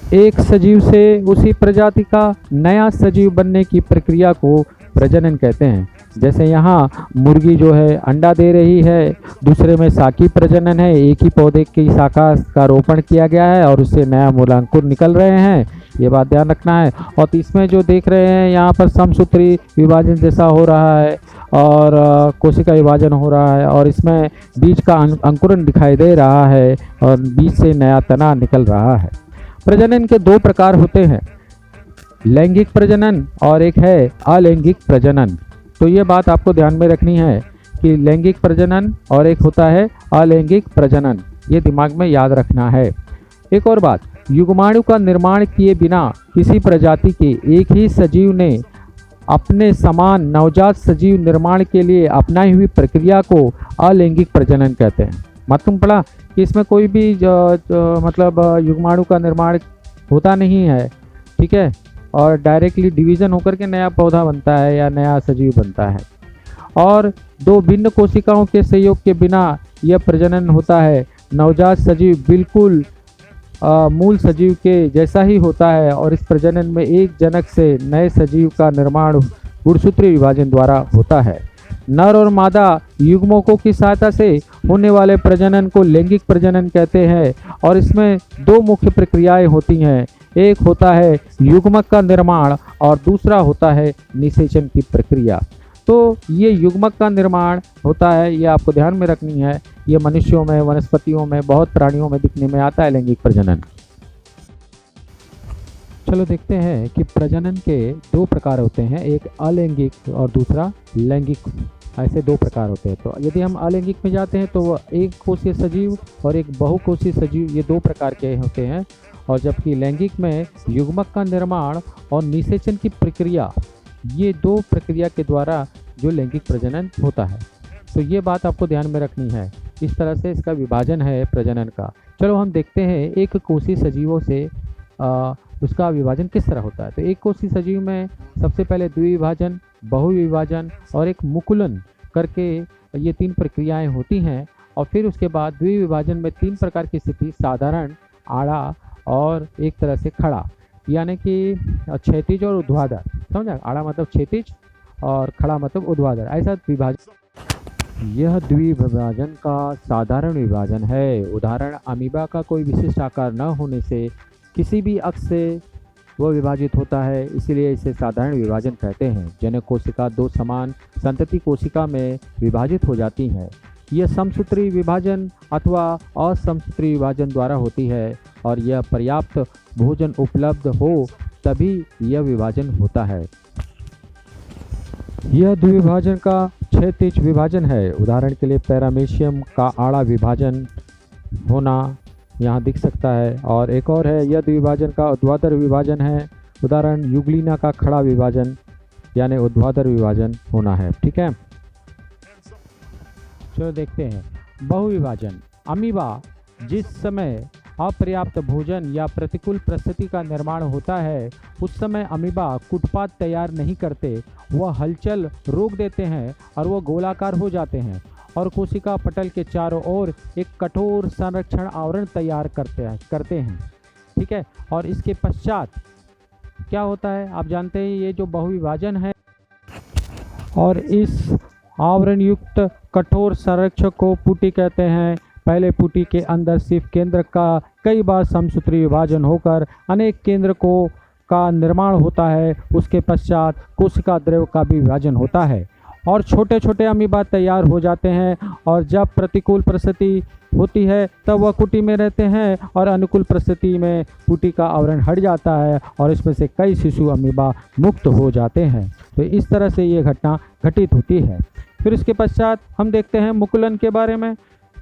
एक सजीव से उसी प्रजाति का नया सजीव बनने की प्रक्रिया को प्रजनन कहते हैं। जैसे यहाँ मुर्गी जो है अंडा दे रही है, दूसरे में शाकी प्रजनन है, एक ही पौधे की शाखा का रोपण किया गया है और उससे नया मूलांकुर निकल रहे हैं, ये बात ध्यान रखना है। और इसमें जो देख रहे हैं यहाँ पर समसूत्री विभाजन जैसा हो रहा है और कोशिका विभाजन हो रहा है और इसमें बीज का अंकुरन दिखाई दे रहा है और बीज से नया तना निकल रहा है। प्रजनन के दो प्रकार होते हैं, लैंगिक प्रजनन और एक है अलैंगिक प्रजनन। तो ये बात आपको ध्यान में रखनी है कि लैंगिक प्रजनन और एक होता है अलैंगिक प्रजनन, ये दिमाग में याद रखना है। एक और बात, युग्माणु का निर्माण किए बिना किसी प्रजाति के एक ही सजीव ने अपने समान नवजात सजीव निर्माण के लिए अपनाई हुई प्रक्रिया को अलैंगिक प्रजनन कहते हैं। मालूम पड़ा कि इसमें कोई भी मतलब युग्माणु का निर्माण होता नहीं है, ठीक है, और डायरेक्टली डिवीज़न होकर के नया पौधा बनता है या नया सजीव बनता है। और दो भिन्न कोशिकाओं के सहयोग के बिना यह प्रजनन होता है। नवजात सजीव बिल्कुल मूल सजीव के जैसा ही होता है और इस प्रजनन में एक जनक से नए सजीव का निर्माण गुणसूत्रीय विभाजन द्वारा होता है। नर और मादा युग्मकों की सहायता से होने वाले प्रजनन को लैंगिक प्रजनन कहते हैं और इसमें दो मुख्य प्रक्रियाएं होती हैं, एक होता है युग्मक का निर्माण और दूसरा होता है निषेचन की प्रक्रिया। तो ये युग्मक का निर्माण होता है, ये आपको ध्यान में रखनी है। ये मनुष्यों में, वनस्पतियों में, बहुत प्राणियों में दिखने में आता है लैंगिक प्रजनन। चलो देखते हैं कि प्रजनन के दो प्रकार होते हैं, एक अलैंगिक और दूसरा लैंगिक। ऐसे दो प्रकार होते हैं। तो यदि हम अलैंगिक में जाते हैं तो वह एक कोशीय सजीव और एक बहुकोशीय सजीव, ये दो प्रकार के होते हैं। और जबकि लैंगिक में युग्मक का निर्माण और निषेचन की प्रक्रिया, ये दो प्रक्रिया के द्वारा जो लैंगिक प्रजनन होता है। तो ये बात आपको ध्यान में रखनी है। इस तरह से इसका विभाजन है प्रजनन का। चलो हम देखते हैं एक कोशीय सजीवों से उसका विभाजन किस तरह होता है। तो एक कोशीय सजीव में सबसे पहले द्विविभाजन, बहुविभाजन और एक मुकुलन करके ये तीन प्रक्रियाएं होती हैं। और फिर उसके बाद द्विविभाजन में तीन प्रकार की स्थिति, साधारण, आड़ा और एक तरह से खड़ा, यानी कि क्षैतिज और ऊर्ध्वाधर। समझा, आड़ा मतलब क्षैतिज और खड़ा मतलब ऊर्ध्वाधर, ऐसा विभाजन। यह द्विविभाजन का साधारण विभाजन है। उदाहरण, अमीबा का कोई विशिष्ट आकार न होने से किसी भी अक्ष से वह विभाजित होता है, इसलिए इसे साधारण विभाजन कहते हैं। जनक कोशिका दो समान संतति कोशिका में विभाजित हो जाती हैं। यह समसूत्री विभाजन अथवा असमसूत्री विभाजन द्वारा होती है और यह पर्याप्त भोजन उपलब्ध हो तभी यह विभाजन होता है। यह द्विविभाजन का क्षैतिज विभाजन है। उदाहरण के लिए पैरामेशियम का आड़ा विभाजन होना यहाँ दिख सकता है। और एक और है, यह द्विविभाजन का ऊर्ध्वाधर विभाजन है। उदाहरण, यूग्लिना का खड़ा विभाजन यानी ऊर्ध्वाधर विभाजन होना है। ठीक है, चलो देखते हैं बहुविभाजन। अमीबा जिस समय अपर्याप्त भोजन या प्रतिकूल परिस्थिति का निर्माण होता है उस समय अमीबा कुटपात तैयार नहीं करते, वह हलचल रोक देते हैं और वह गोलाकार हो जाते हैं और कोशिका पटल के चारों ओर एक कठोर संरक्षण आवरण तैयार करते हैं। ठीक है, और इसके पश्चात क्या होता है आप जानते हैं, ये जो बहुविभाजन है और इस आवरण युक्त कठोर संरक्षक को पुटी कहते हैं। पहले पुटी के अंदर सिर्फ केंद्र का कई बार समसूत्री विभाजन होकर अनेक केंद्र का निर्माण होता है। उसके पश्चात कोशिका द्रव्य का भी विभाजन होता है और छोटे छोटे अमीबा तैयार हो जाते हैं। और जब प्रतिकूल परिस्थिति होती है तब वह कुटी में रहते हैं और अनुकूल परिस्थिति में कुटी का आवरण हट जाता है और इसमें से कई शिशु अमीबा मुक्त हो जाते हैं। तो इस तरह से ये घटना घटित होती है। फिर इसके पश्चात हम देखते हैं मुकुलन के बारे में।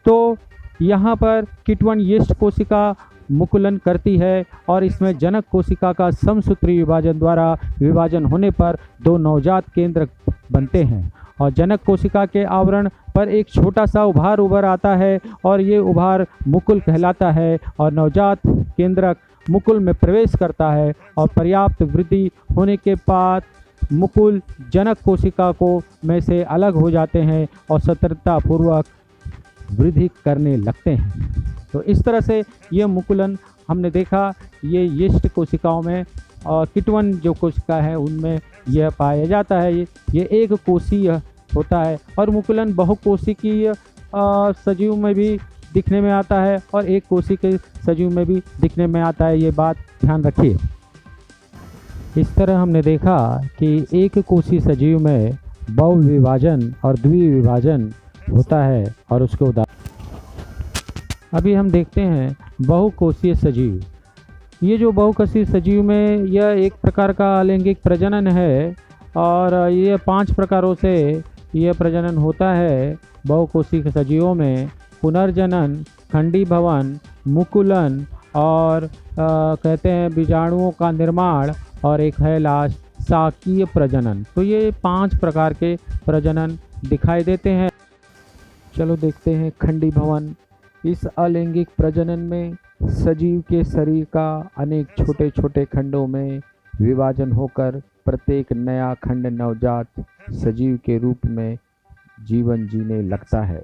तो यहाँ पर कीटवन यीस्ट कोशिका मुकुलन करती है और इसमें जनक कोशिका का समसूत्री विभाजन द्वारा विभाजन होने पर दो नवजात केंद्र बनते हैं और जनक कोशिका के आवरण पर एक छोटा सा उभार उभर आता है और ये उभार मुकुल कहलाता है और नवजात केंद्रक मुकुल में प्रवेश करता है और पर्याप्त वृद्धि होने के बाद मुकुल जनक कोशिका को में से अलग हो जाते हैं और सतर्कतापूर्वक वृद्धि करने लगते हैं। तो इस तरह से ये मुकुलन हमने देखा ये यीस्ट कोशिकाओं में और कीटवन जो कोशिका है उनमें यह पाया जाता है। ये एक कोशीय होता है और मुकुलन बहुकोशिकीय सजीव में भी दिखने में आता है और एक कोशिकीय सजीव में भी दिखने में आता है। ये बात ध्यान रखिए। इस तरह हमने देखा कि एक कोशी सजीव में बहुविभाजन और द्विविभाजन होता है और उसके उदाहरण अभी हम देखते हैं बहुकोशीय सजीव। ये जो बहुकोशीय सजीव में यह एक प्रकार का अलैंगिक प्रजनन है और ये 5 प्रकारों से यह प्रजनन होता है। बहुकोशीय सजीवों में पुनर्जनन, खंडीभवन, मुकुलन और कहते हैं बीजाणुओं का निर्माण और एक है लास्ट साकीय प्रजनन। तो ये 5 प्रकार के प्रजनन दिखाई देते हैं। चलो देखते हैं खंडीभवन। इस अलैंगिक प्रजनन में सजीव के शरीर का अनेक छोटे छोटे खंडों में विभाजन होकर प्रत्येक नया खंड नवजात सजीव के रूप में जीवन जीने लगता है।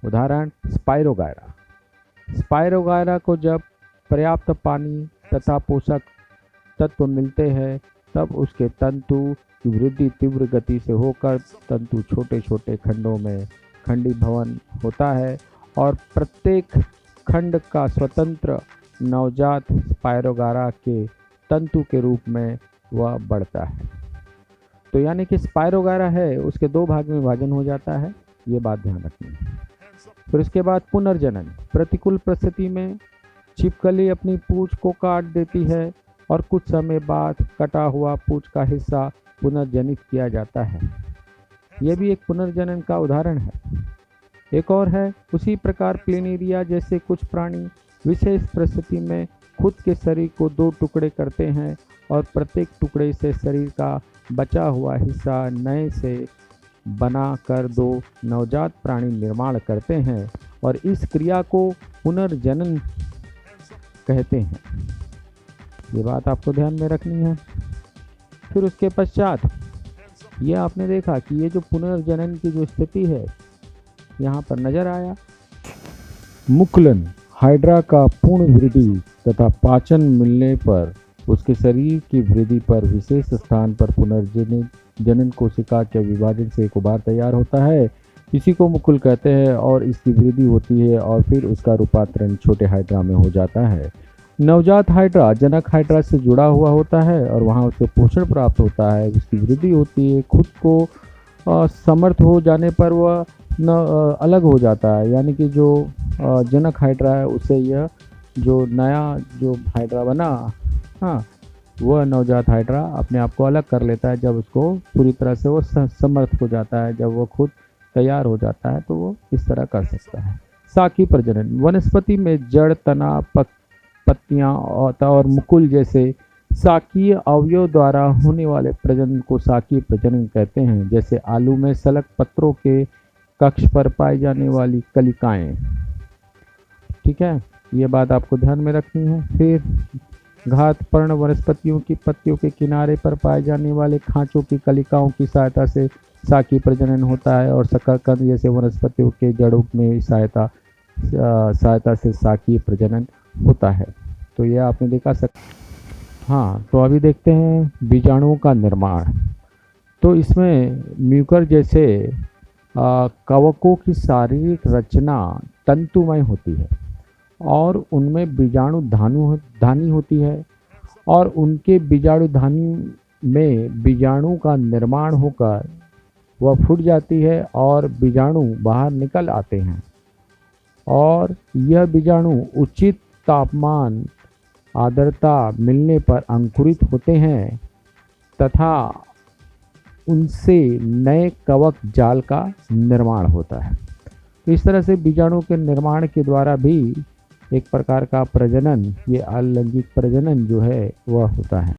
उदाहरण स्पाइरोगायरा। स्पाइरोगायरा को जब पर्याप्त पानी तथा पोषक तत्व मिलते हैं तब उसके तंतु की वृद्धि तीव्र गति से होकर तंतु छोटे छोटे खंडों में खंडीभवन होता है और प्रत्येक खंड का स्वतंत्र नवजात स्पाइरोगायरा के तंतु के रूप में वह बढ़ता है। तो यानी कि स्पाइरोगायरा है उसके 2 भाग में विभाजन हो जाता है, ये बात ध्यान रखनी है। फिर उसके बाद पुनर्जनन। प्रतिकूल परिस्थिति में छिपकली अपनी पूंछ को काट देती है और कुछ समय बाद कटा हुआ पूंछ का हिस्सा पुनर्जनित किया जाता है। यह भी एक पुनर्जनन का उदाहरण है। एक और है उसी प्रकार प्लेनेरिया जैसे कुछ प्राणी विशेष परिस्थिति में खुद के शरीर को 2 टुकड़े करते हैं और प्रत्येक टुकड़े से शरीर का बचा हुआ हिस्सा नए से बनाकर 2 नवजात प्राणी निर्माण करते हैं और इस क्रिया को पुनर्जनन कहते हैं। ये बात आपको ध्यान में रखनी है। फिर उसके पश्चात ये आपने देखा कि ये जो पुनर्जनन की जो स्थिति है यहाँ पर नजर आया। मुकुलन हाइड्रा का पूर्ण वृद्धि तथा पाचन मिलने पर उसके शरीर की वृद्धि पर विशेष स्थान पर पुनर्जनन कोशिका के विभाजन से एक उभार तैयार होता है। इसी को मुकुल कहते हैं और इसकी वृद्धि होती है और फिर उसका रूपांतरण छोटे हाइड्रा में हो जाता है। नवजात हाइड्रा जनक हाइड्रा से जुड़ा हुआ होता है और वहाँ उसे पोषण प्राप्त होता है, उसकी वृद्धि होती है। खुद को समर्थ हो जाने पर वह अलग हो जाता है, यानी कि जो जनक हाइड्रा है उससे यह जो नया जो हाइड्रा बना, हाँ, वह नवजात हाइड्रा अपने आप को अलग कर लेता है जब उसको पूरी तरह से वो समर्थ हो जाता है। जब वो खुद तैयार हो जाता है तो वो इस तरह कर सकता है। साकी प्रजनन। वनस्पति में जड़, तना, पत्तियां और मुकुल जैसे साकीय अवयव द्वारा होने वाले प्रजनन को साकीय प्रजनन कहते हैं। जैसे आलू में सलग पत्रों के कक्ष पर पाई जाने वाली कलिकाएं। ठीक है, ये बात आपको ध्यान में रखनी है। फिर घात पर्ण वनस्पतियों की पत्तियों के किनारे पर पाए जाने वाले खांचों की कलिकाओं की सहायता से साकी प्रजनन होता है और शकरकंद जैसे वनस्पतियों के जड़ों में सहायता से साकी प्रजनन होता है। तो यह आपने देखा हाँ, तो अभी देखते हैं बीजाणुओं का निर्माण। तो इसमें म्यूकर जैसे कवकों की शारीरिक रचना तंतुमय होती है और उनमें बीजाणु धानी होती है और उनके बीजाणु धानी में बीजाणु का निर्माण होकर वह फूट जाती है और बीजाणु बाहर निकल आते हैं और यह बीजाणु उचित तापमान आर्द्रता मिलने पर अंकुरित होते हैं तथा उनसे नए कवक जाल का निर्माण होता है। इस तरह से बीजाणु के निर्माण के द्वारा भी एक प्रकार का प्रजनन, ये अलैंगिक प्रजनन जो है वह होता है।